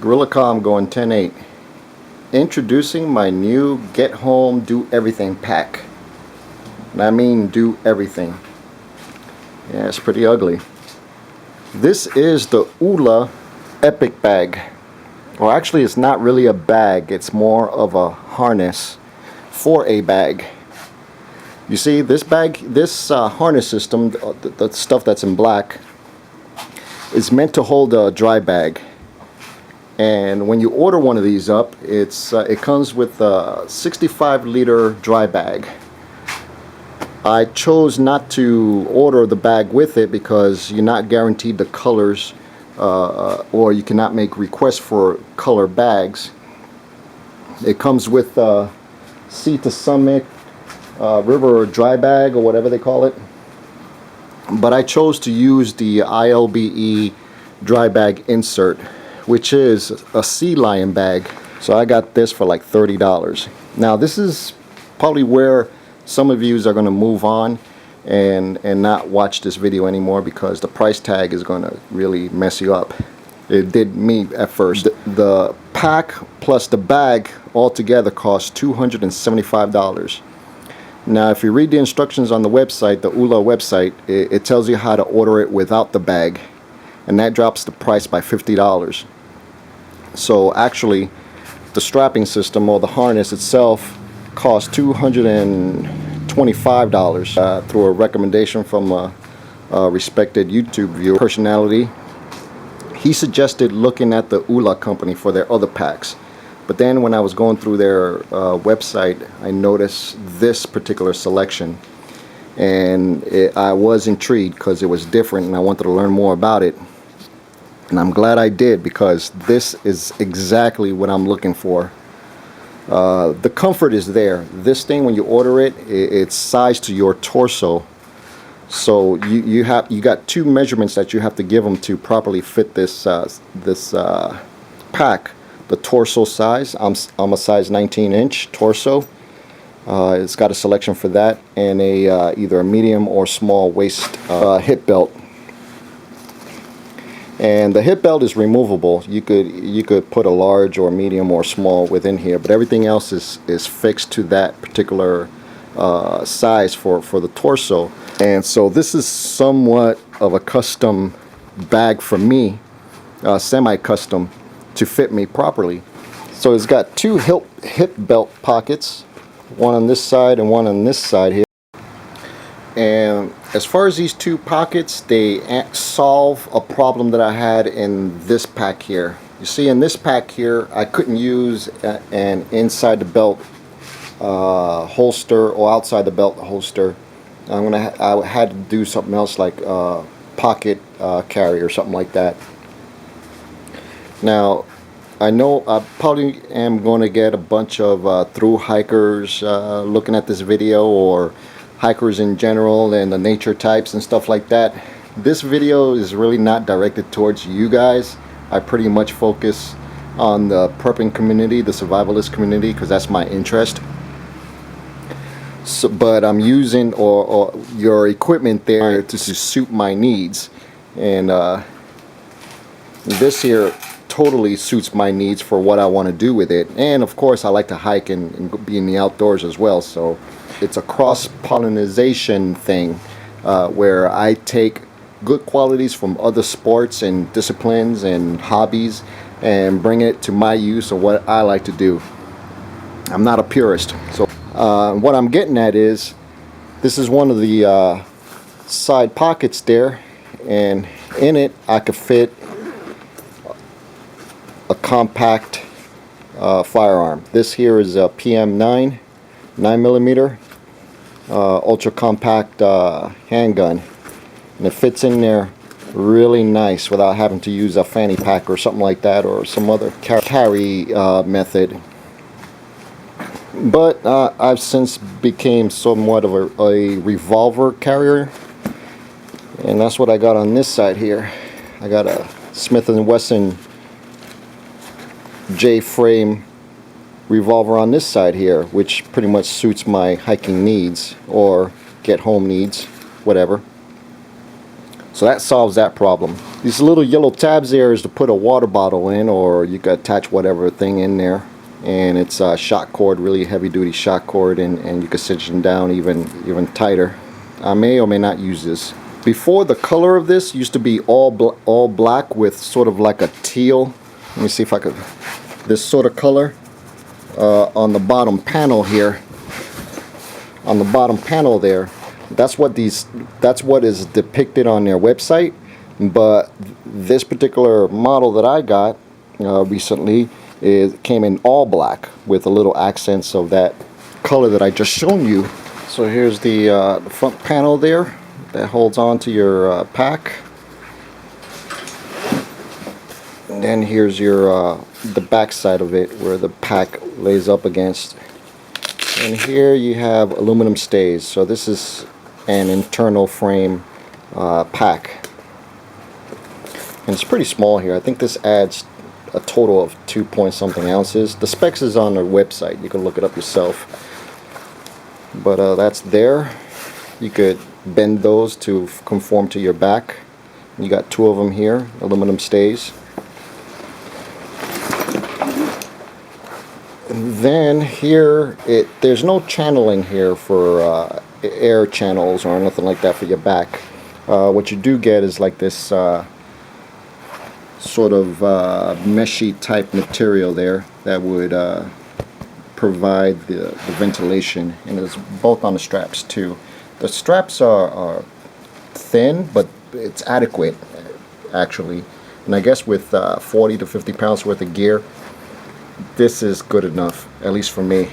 GorillaComm going 10.8. Introducing my new Get Home Do Everything pack. And I mean do everything. Yeah, it's pretty ugly. This is the Ulla Epic Bag. Well, actually it's not really a bag, it's more of a harness for a bag. You see, this bag, this harness system, the stuff that's in black, is meant to hold a dry bag. And when you order one of these up, it comes with a 65-liter dry bag. I chose not to order the bag with it because you're not guaranteed the colors, or you cannot make requests for color bags. It comes with Sea to Summit river dry bag, or whatever they call it. But I chose to use the ILBE dry bag insert, which is a sea lion bag. So I got this for like $30. Now this is probably where some of you are going to move on and not watch this video anymore, because the price tag is going to really mess you up. It did me at first. The pack plus the bag altogether cost $275. Now if you read the instructions on the website, the ULA website, it tells you how to order it without the bag, and that drops the price by $50. So actually the strapping system, or the harness itself, cost $225 through a recommendation from a respected YouTube viewer personality. He suggested looking at the ULA company for their other packs. But then when I was going through their website, I noticed this particular selection, and I was intrigued because it was different and I wanted to learn more about it. And I'm glad I did, because this is exactly what I'm looking for. The comfort is there. This thing, when you order it, it's sized to your torso. So you got two measurements that you have to give them to properly fit this pack. The torso size, I'm a size 19-inch torso. It's got a selection for that, and either a medium or small waist hip belt. And the hip belt is removable. You could put a large or medium or small within here, but everything else is fixed to that particular size for the torso. And so this is somewhat of a custom bag for me, semi-custom, to fit me properly. So it's got two hip belt pockets, one on this side and one on this side here. And as far as these two pockets, they solve a problem that I had in this pack here. You see, in this pack here, I couldn't use an inside the belt holster or outside the belt holster. I had to do something else, like pocket carry or something like that. Now, I know I probably am going to get a bunch of through hikers looking at this video, or hikers in general, and the nature types and stuff like that. This video is really not directed towards you guys. I pretty much focus on the prepping community, the survivalist community, because that's my interest. So, but I'm using or your equipment there to suit my needs, and this here totally suits my needs for what I want to do with it. And of course I like to hike and be in the outdoors as well, so it's a cross-pollination thing, where I take good qualities from other sports and disciplines and hobbies and bring it to my use of what I like to do. I'm not a purist. So what I'm getting at is, this is one of the side pockets there, and in it I could fit a compact firearm. This here is a PM9 9mm ultra compact handgun, and it fits in there really nice without having to use a fanny pack or something like that, or some other carry method. But I've since became somewhat of a revolver carrier, and that's what I got on this side here. I got a Smith & Wesson J-frame revolver on this side here, which pretty much suits my hiking needs or get home needs, whatever. So that solves that problem. These little yellow tabs there is to put a water bottle in, or you could attach whatever thing in there. And it's a shock cord, really heavy duty shock cord, and you can cinch them down even tighter. I may or may not use this. Before, the color of this used to be all black with sort of like a teal. Let me see if I could, this sort of color on the bottom panel here. On the bottom panel there, that's what is depicted on their website. But this particular model that I got recently, it came in all black with a little accents of that color that I just shown you. So here's the front panel there that holds on to your pack, and then here's your the back side of it where the pack lays up against, and here you have aluminum stays. So this is an internal frame pack, and it's pretty small here. I think this adds a total of 2 point something ounces. The specs is on their website, you can look it up yourself, but that's there. You could bend those to conform to your back. You got 2 of them here, aluminum stays. And then here, there's no channeling here for air channels or nothing like that for your back. What you do get is like this sort of meshy type material there that would provide the ventilation, and it's both on the straps too. The straps are thin, but it's adequate actually, and I guess with 40 to 50 pounds worth of gear, this is good enough, at least for me.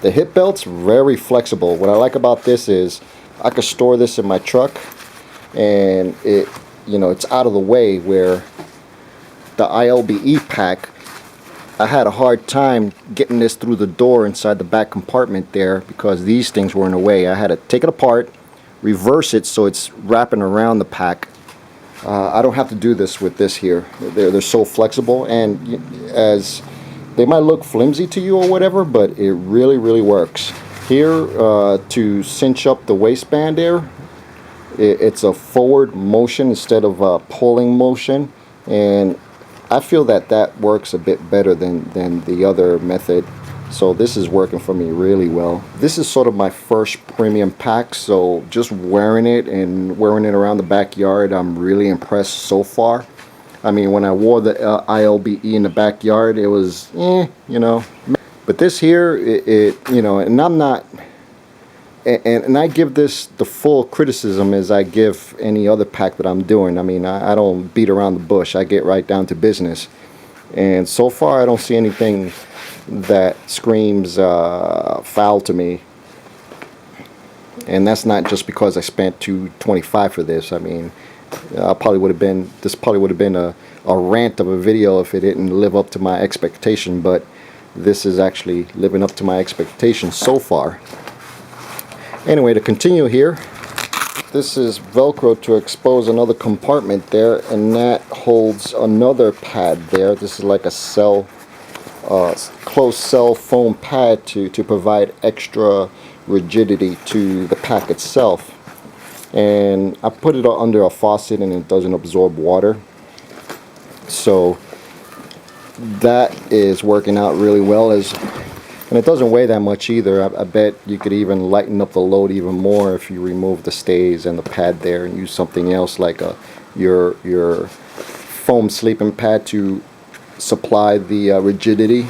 The hip belt's very flexible. What I like about this is I could store this in my truck, and it's out of the way, where the ILBE pack, I had a hard time getting this through the door inside the back compartment there because these things were in the way. I had to take it apart, reverse it so it's wrapping around the pack. I don't have to do this with this here. They're so flexible, and as they might look flimsy to you or whatever, but it really works. Here, to cinch up the waistband there, it's a forward motion instead of a pulling motion, and I feel that works a bit better than the other method. So this is working for me really well. This is sort of my first premium pack, so just wearing it around the backyard, I'm really impressed so far. I mean, when I wore the ILBE in the backyard, it was but this here, and I'm not, and I give this the full criticism as I give any other pack that I'm doing. I mean, I don't beat around the bush. I get right down to business, and so far I don't see anything that screams foul to me. And that's not just because I spent $225 for this. I mean, this probably would have been a rant of a video if it didn't live up to my expectation, but this is actually living up to my expectations so far. Anyway, to continue here, this is Velcro to expose another compartment there, and that holds another pad there. This is like a closed cell foam pad to provide extra rigidity to the pack itself. And I put it under a faucet and it doesn't absorb water, so that is working out really well. And it doesn't weigh that much either. I bet you could even lighten up the load even more if you remove the stays and the pad there and use something else like your foam sleeping pad to supply the rigidity.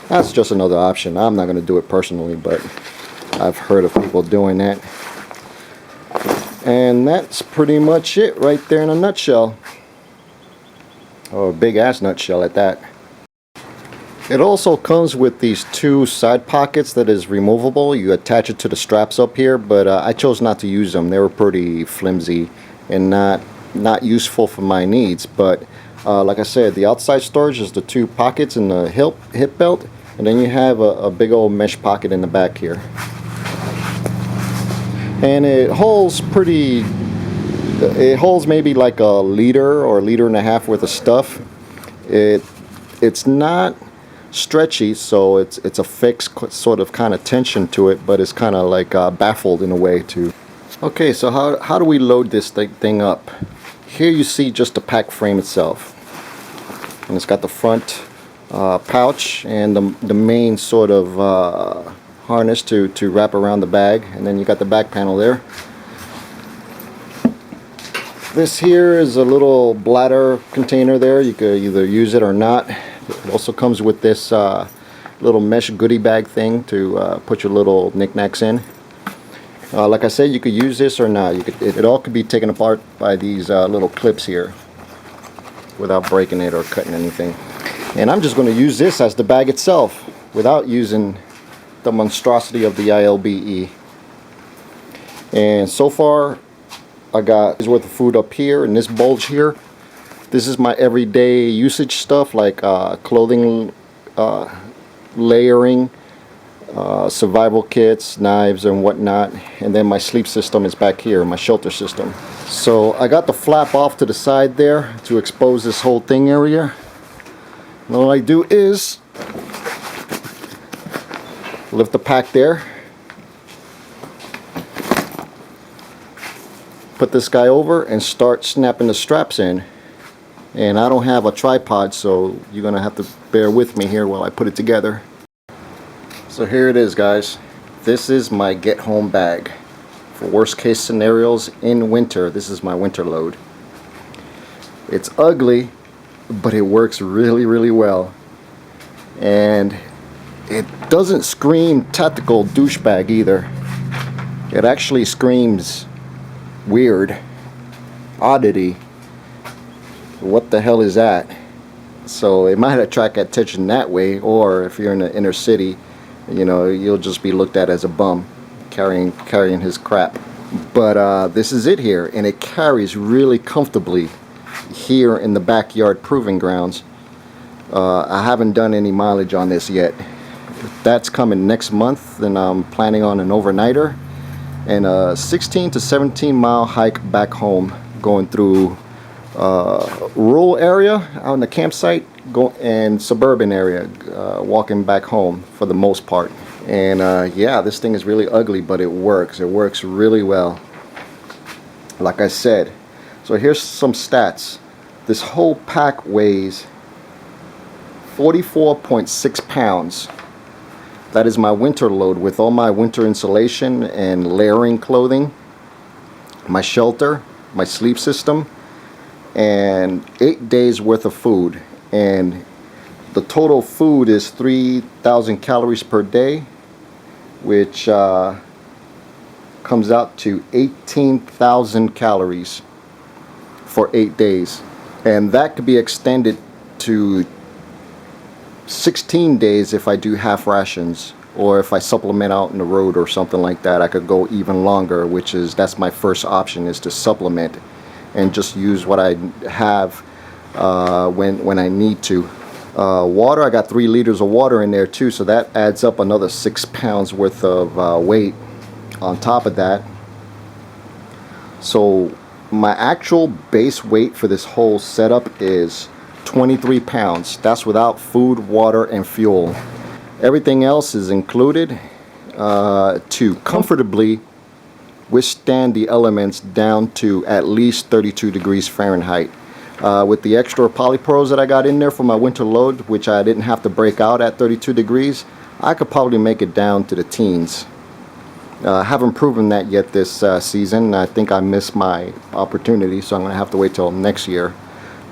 That's just another option. I'm not going to do it personally, but I've heard of people doing that. And that's pretty much it right there in a nutshell. Or a big ass nutshell at that. It also comes with these 2 side pockets that is removable. You attach it to the straps up here, but I chose not to use them. They were pretty flimsy and not useful for my needs. But like I said, the outside storage is the 2 pockets in the hip belt, and then you have a big old mesh pocket in the back here. And it holds maybe like a liter or a liter and a half worth of stuff. It's not stretchy, so it's a fixed sort of kind of tension to it, but it's kind of like baffled in a way too. Okay, so how do we load this thing up? Here you see just the pack frame itself, and it's got the front pouch and the main sort of harness to wrap around the bag, and then you got the back panel there. This here is a little bladder container there. You could either use it or not. It also comes with this little mesh goodie bag thing to put your little knickknacks in. Like I said, you could use this or not. It all could be taken apart by these little clips here without breaking it or cutting anything. And I'm just going to use this as the bag itself without using the monstrosity of the ILBE. And so far I got his worth of food up here in this bulge here. This is my everyday usage stuff, like clothing layering, survival kits, knives and whatnot. And then my sleep system is back here, my shelter system. So I got the flap off to the side there to expose this whole thing area. And all I do is lift the pack there, put this guy over and start snapping the straps in. And I don't have a tripod, so you're gonna have to bear with me here while I put it together. So here it is, guys. This is my get home bag for worst case scenarios in winter. This is my winter load. It's ugly, but it works really well, and it doesn't scream tactical douchebag either. It actually screams weird, oddity. What the hell is that? So it might attract attention that way, or if you're in the inner city, you know, you'll just be looked at as a bum carrying his crap. But this is it here, and it carries really comfortably here in the backyard proving grounds. I haven't done any mileage on this yet. That's coming next month, and I'm planning on an overnighter and a 16 to 17 mile hike back home, going through rural area out in the campsite, and suburban area, walking back home for the most part. And yeah, this thing is really ugly, but it works really well, like I said. So here's some stats. This whole pack weighs 44.6 pounds. That is my winter load with all my winter insulation and layering clothing, my shelter, my sleep system, and 8 days worth of food. And the total food is 3,000 calories per day, which comes out to 18,000 calories for 8 days. And that could be extended to 16 days if I do half rations, or if I supplement out in the road or something like that. I could go even longer, that's my first option, is to supplement and just use what I have when I need to. Water, I got 3 liters of water in there too, so that adds up another 6 pounds worth of weight on top of that. So my actual base weight for this whole setup is 23 pounds. That's without food, water, and fuel. Everything else is included to comfortably withstand the elements down to at least 32 degrees Fahrenheit. With the extra polypros that I got in there for my winter load, which I didn't have to break out at 32 degrees, I could probably make it down to the teens. Haven't proven that yet this season. I think I missed my opportunity, so I'm going to have to wait till next year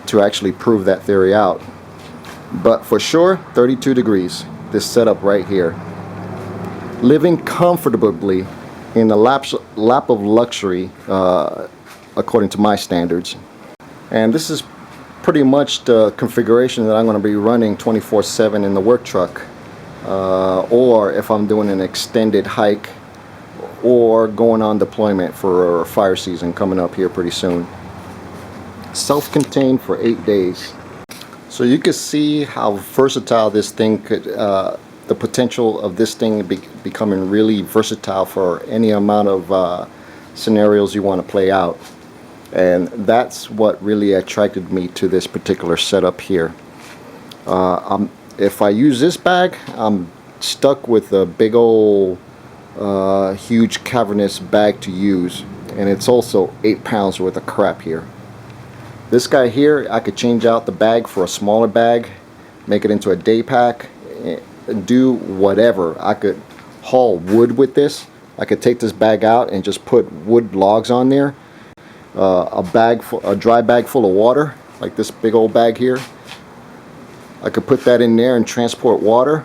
to actually prove that theory out. But for sure, 32 degrees, this setup right here. Living comfortably in a lap of luxury, according to my standards. And this is pretty much the configuration that I'm going to be running 24/7 in the work truck, or if I'm doing an extended hike or going on deployment for fire season coming up here pretty soon. Self-contained for 8 days. So you can see how versatile this thing could, the potential of this thing becoming really versatile for any amount of scenarios you want to play out. And that's what really attracted me to this particular setup here. If I use this bag, I'm stuck with a big old huge cavernous bag to use. and it's also 8 pounds worth of crap here. This guy here, I could change out the bag for a smaller bag, make it into a day pack, do whatever. I could haul wood with this. I could take this bag out and just put wood logs on there. A dry bag full of water, like this big old bag here. I could put that in there and transport water,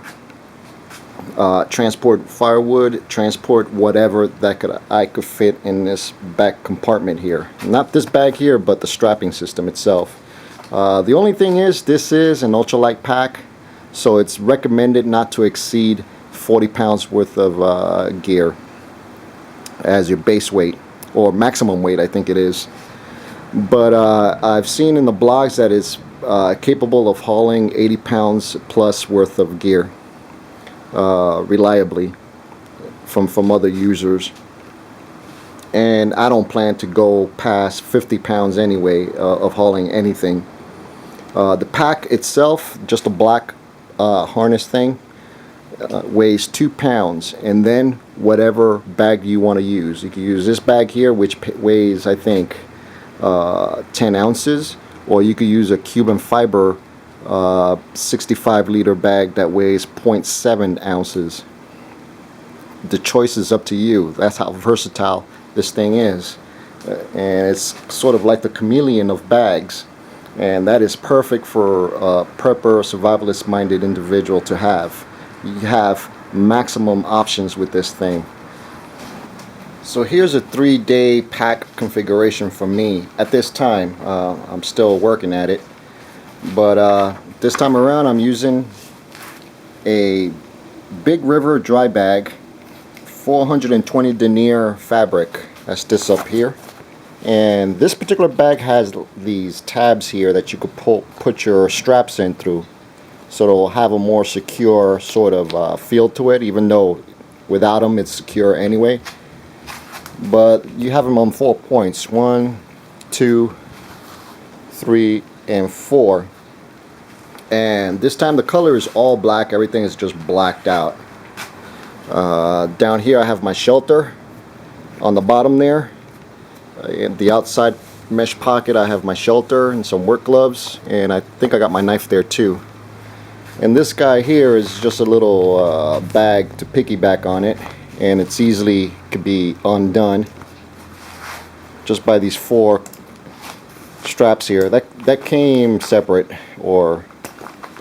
transport firewood, transport whatever that I could fit in this back compartment here. Not this bag here, but the strapping system itself. The only thing is, this is an ultralight pack, so it's recommended not to exceed 40 pounds worth of gear as your base weight, or maximum weight, I think it is. But I've seen in the blogs that it's capable of hauling 80 pounds plus worth of gear reliably from other users. And I don't plan to go past 50 pounds anyway of hauling anything. The pack itself, just a black harness thing, weighs 2 pounds, and then whatever bag you want to use. You can use this bag here, which weighs, I think, 10 ounces, or you could use a Cuban fiber 65-liter bag that weighs 0.7 ounces. The choice is up to you. That's how versatile this thing is, and it's sort of like the chameleon of bags, and that is perfect for a prepper, survivalist minded individual to have. You have maximum options with this thing. So here's a 3-day pack configuration for me at this time. I'm still working at it, but this time around I'm using a Big River dry bag, 420 denier fabric. That's this up here, and this particular bag has these tabs here that you could put your straps in through, so it'll have a more secure sort of feel to it, even though without them it's secure anyway. But you have them on 4 points: 1, 2, 3, and 4. And this time the color is all black. Everything is just blacked out. Down here I have my shelter. On the bottom there, in the outside mesh pocket, I have my shelter and some work gloves, and I think I got my knife there too. And this guy here is just a little bag to piggyback on it, and it's easily could be undone just by these 4 straps here. That came separate, or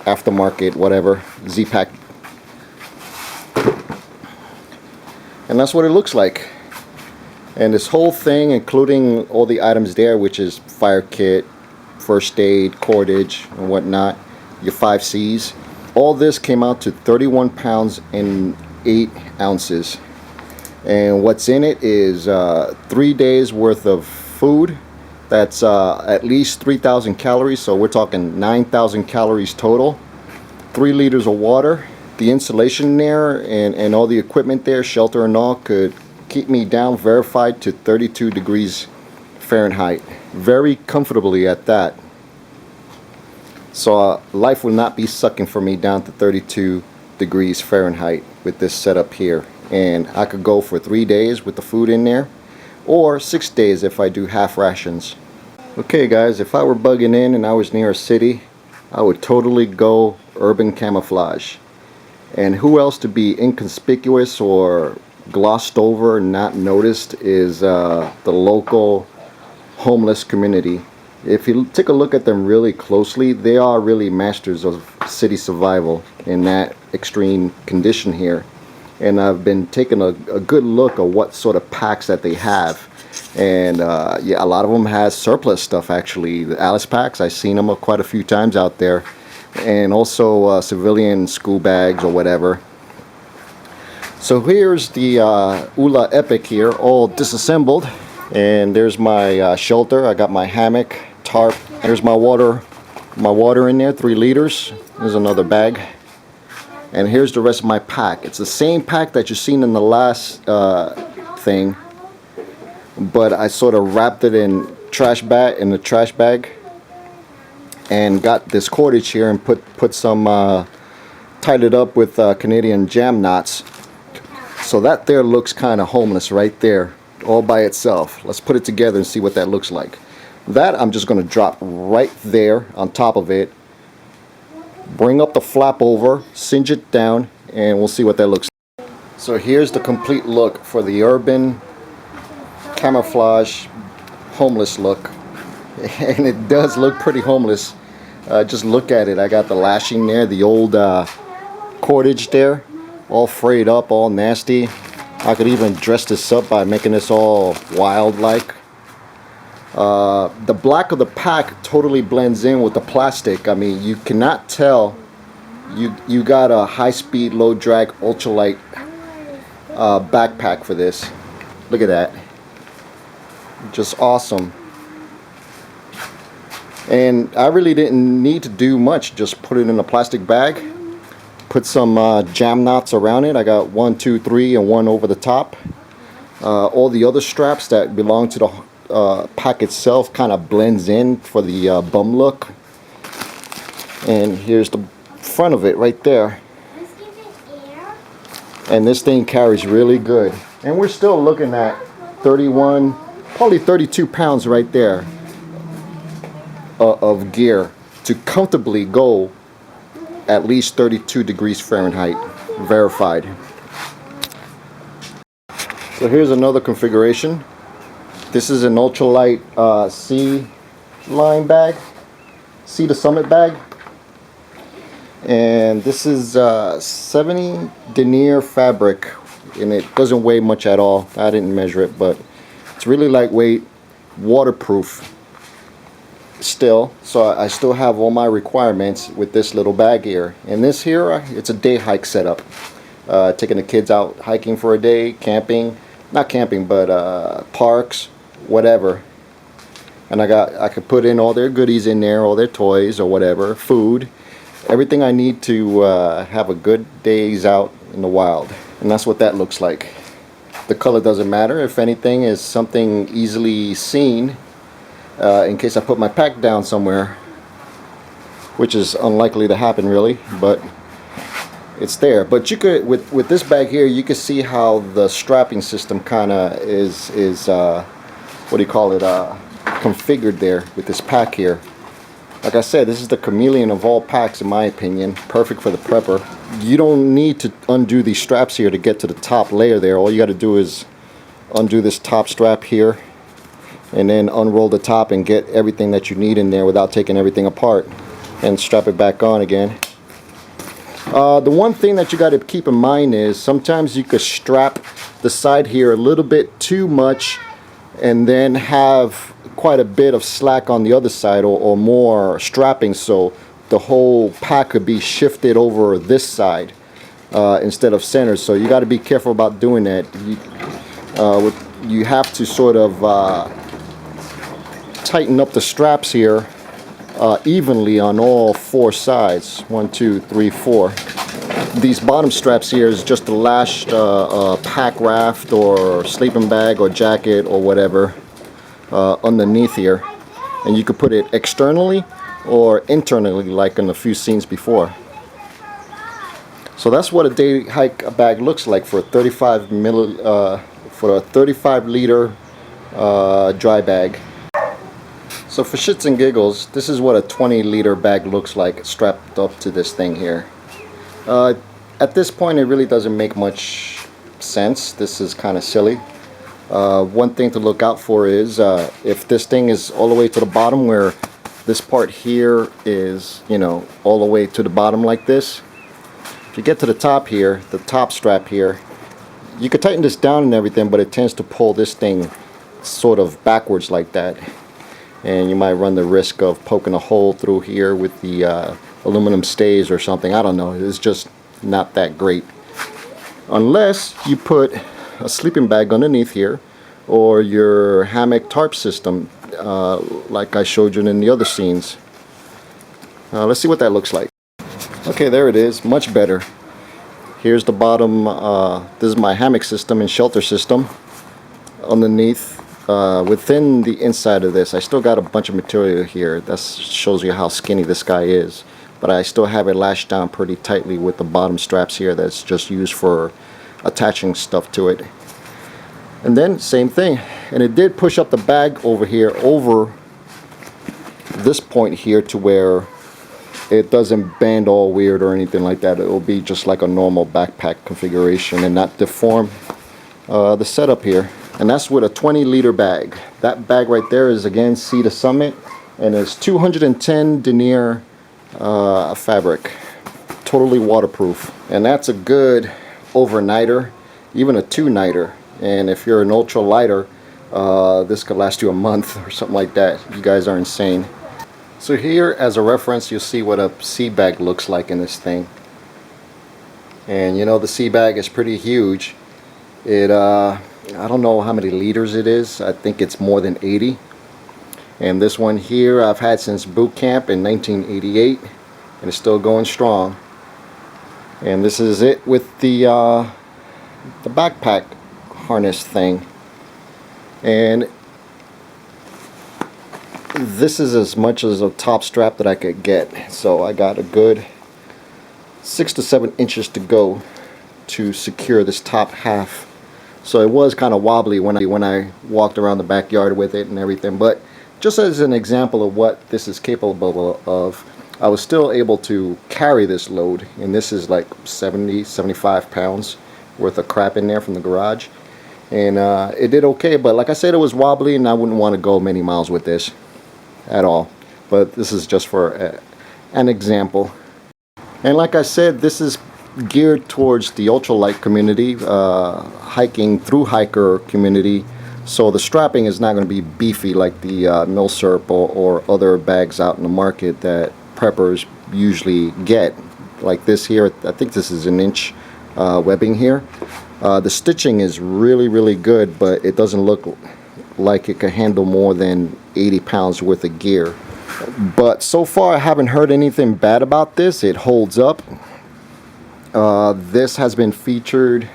aftermarket, whatever, Z-Pack. And that's what it looks like. And this whole thing, including all the items there, which is fire kit, first aid, cordage, and whatnot, your 5 C's, all this came out to 31 pounds and 8 ounces. And what's in it is 3 days worth of food. That's at least 3,000 calories, so we're talking 9,000 calories total. 3 liters of water. The insulation there and all the equipment there, shelter and all, could keep me down, verified, to 32 degrees Fahrenheit. Very comfortably at that. So life will not be sucking for me down to 32 degrees Fahrenheit with this setup here. And I could go for 3 days with the food in there, or 6 days if I do half rations. Okay guys, if I were bugging in and I was near a city, I would totally go urban camouflage. And who else to be inconspicuous or glossed over and not noticed is the local homeless community. If you take a look at them really closely, they are really masters of city survival in that extreme condition here. And I've been taking a good look at what sort of packs that they have. And yeah, a lot of them has surplus stuff actually. The Alice packs, I've seen them quite a few times out there. And also civilian school bags or whatever. So here's the ULA Epic here, all disassembled. And there's my shelter. I got my hammock, tarp. There's my water in there, 3 liters. There's another bag. And here's the rest of my pack. It's the same pack that you've seen in the last thing, but I sort of wrapped it in the trash bag, and got this cordage here and put some tied it up with Canadian jam knots. So that there looks kind of homeless right there. all by itself. Let's put it together and see what that looks like. That I'm just going to drop right there on top of it. Bring up the flap over, cinch it down, and we'll see what that looks like. So here's the complete look for the urban camouflage homeless look. And it does look pretty homeless. Just look at it. I got the lashing there, the old cordage there, all frayed up, all nasty. I could even dress this up by making this all wild like. The black of the pack totally blends in with the plastic. I mean, you cannot tell you got a high-speed, low-drag, ultralight backpack for this. Look at that. Just awesome. And I really didn't need to do much. Just put it in a plastic bag. Put some jam knots around it. I got 1, 2, 3, and 1 over the top. All the other straps that belong to the pack itself kind of blends in for the bum look. And here's the front of it right there. And this thing carries really good. And we're still looking at 31, probably 32 pounds right there of gear to comfortably go at least 32 degrees Fahrenheit, verified. So here's another configuration. This is an ultralight C line bag, C to Summit bag, and this is 70 denier fabric, and it doesn't weigh much at all. I didn't measure it, but it's really lightweight, waterproof still, so I still have all my requirements with this little bag here. And this here, it's a day hike setup, taking the kids out hiking for a day, camping, not camping, but parks, whatever. And I could put in all their goodies in there, all their toys or whatever, food, everything I need to have a good days out in the wild. And that's what that looks like. The color doesn't matter. If anything, is something easily seen in case I put my pack down somewhere, which is unlikely to happen really, but it's there. But you could, with this bag here, you can see how the strapping system kind of is what do you call it, configured there with this pack here. Like I said, this is the chameleon of all packs in my opinion, perfect for the prepper. You don't need to undo these straps here to get to the top layer there. All you got to do is undo this top strap here and then unroll the top and get everything that you need in there without taking everything apart, and strap it back on again. The one thing that you got to keep in mind is sometimes you could strap the side here a little bit too much and then have quite a bit of slack on the other side, or more strapping, so the whole pack could be shifted over this side instead of center. So you got to be careful about doing that. You have to sort of tighten up the straps here evenly on all 4 sides. 1, 2, 3, 4. These bottom straps here is just to lash pack raft or sleeping bag or jacket or whatever underneath here, and you could put it externally or internally like in a few scenes before. So that's what a day hike bag looks like for a 35 liter dry bag. So for shits and giggles, this is what a 20 liter bag looks like strapped up to this thing here. At this point it really doesn't make much sense. This is kind of silly. One thing to look out for is if this thing is all the way to the bottom, where this part here is, you know, all the way to the bottom like this. If you get to the top here, the top strap here, you could tighten this down and everything, but it tends to pull this thing sort of backwards like that, and you might run the risk of poking a hole through here with the aluminum stays or something. I don't know, it's just not that great unless you put a sleeping bag underneath here, or your hammock tarp system like I showed you in the other scenes. Let's see what that looks like. Okay, there it is, much better. Here's the bottom. This is my hammock system and shelter system. Underneath, within the inside of this, I still got a bunch of material here. That shows you how skinny this guy is, but I still have it lashed down pretty tightly with the bottom straps here that's just used for attaching stuff to it. And then same thing, and it did push up the bag over here, over this point here, to where it doesn't bend all weird or anything like that. It will be just like a normal backpack configuration and not deform the setup here. And that's with a 20-liter bag. That bag right there is, again, Sea to Summit, and it's 210 denier fabric, totally waterproof. And that's a good overnighter, even a 2-nighter. And if you're an ultra lighter, this could last you a month or something like that. You guys are insane. So here, as a reference, you'll see what a sea bag looks like in this thing. And you know, the sea bag is pretty huge. It I don't know how many liters it is. I think it's more than 80. And this one here I've had since boot camp in 1988, and it's still going strong. And this is it with the backpack harness thing. And this is as much as a top strap that I could get. So I got a good 6 to 7 inches to go to secure this top half. So it was kind of wobbly when I walked around the backyard with it and everything, but just as an example of what this is capable of, I was still able to carry this load, and this is like 75 pounds worth of crap in there from the garage, and it did okay. But like I said, it was wobbly, and I wouldn't want to go many miles with this at all. But this is just for an example. And like I said, this is geared towards the ultralight community, hiking through hiker community. So the strapping is not going to be beefy like the Milsurp or other bags out in the market that preppers usually get. Like this here, I think this is 1-inch webbing here. The stitching is really good, but it doesn't look like it can handle more than 80 pounds worth of gear. But so far I haven't heard anything bad about this. It holds up. This has been featured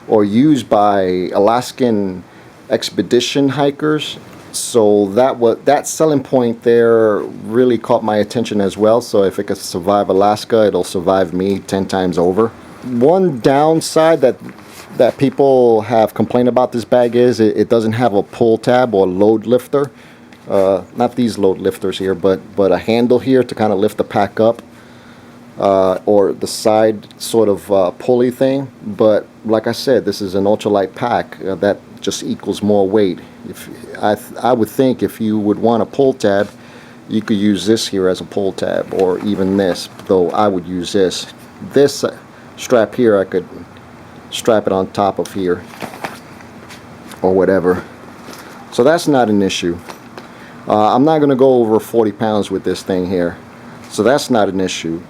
or used by Alaskan expedition hikers, so that selling point there really caught my attention as well. So if it could survive Alaska, it'll survive me 10 times over. One downside that people have complained about this bag is it doesn't have a pull tab or load lifter. Not these load lifters here, but a handle here to kind of lift the pack up. Or the side sort of pulley thing. But like I said, this is an ultralight pack that just equals more weight. I would think if you would want a pull tab, you could use this here as a pull tab, or even this, though I would use this. This strap here, I could strap it on top of here or whatever. So that's not an issue. I'm not going to go over 40 pounds with this thing here, so that's not an issue.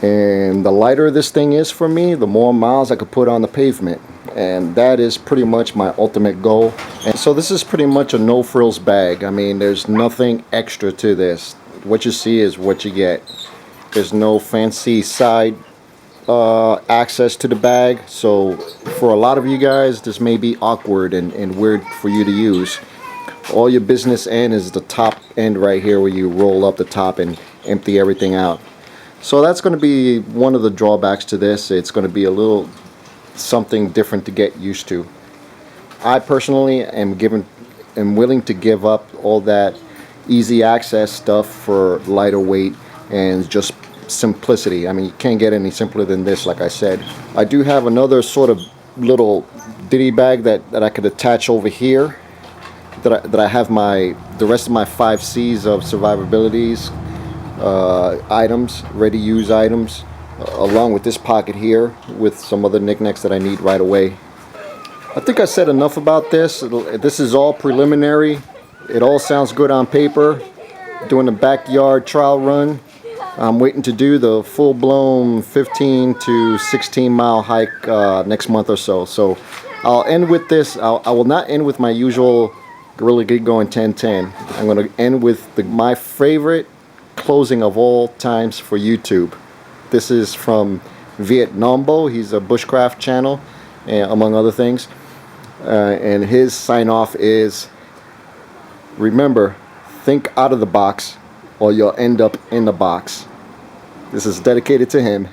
And the lighter this thing is for me, the more miles I could put on the pavement. And that is pretty much my ultimate goal. And so this is pretty much a no frills bag. I mean, there's nothing extra to this. What you see is what you get. There's no fancy side access to the bag. So for a lot of you guys, this may be awkward and weird for you to use. All your business end is the top end right here, where you roll up the top and empty everything out. So that's going to be one of the drawbacks to this. It's going to be a little something different to get used to. I personally am willing to give up all that easy access stuff for lighter weight and just simplicity. I mean, you can't get any simpler than this, like I said. I do have another sort of little ditty bag that I could attach over here, that I have the rest of my 5 C's of survivabilities items, ready-use items, along with this pocket here with some other knickknacks that I need right away. I think I said enough about this. This is all preliminary. It all sounds good on paper. Doing a backyard trial run. I'm waiting to do the full-blown 15 to 16 mile hike next month or so. So I'll end with this. I will not end with my usual Gorilla Get Going 10-10. I'm going to end with my favorite closing of all times for YouTube. This is from Vietnormbo. He's a bushcraft channel, among other things. And his sign off is, remember, think out of the box or you'll end up in the box. This is dedicated to him.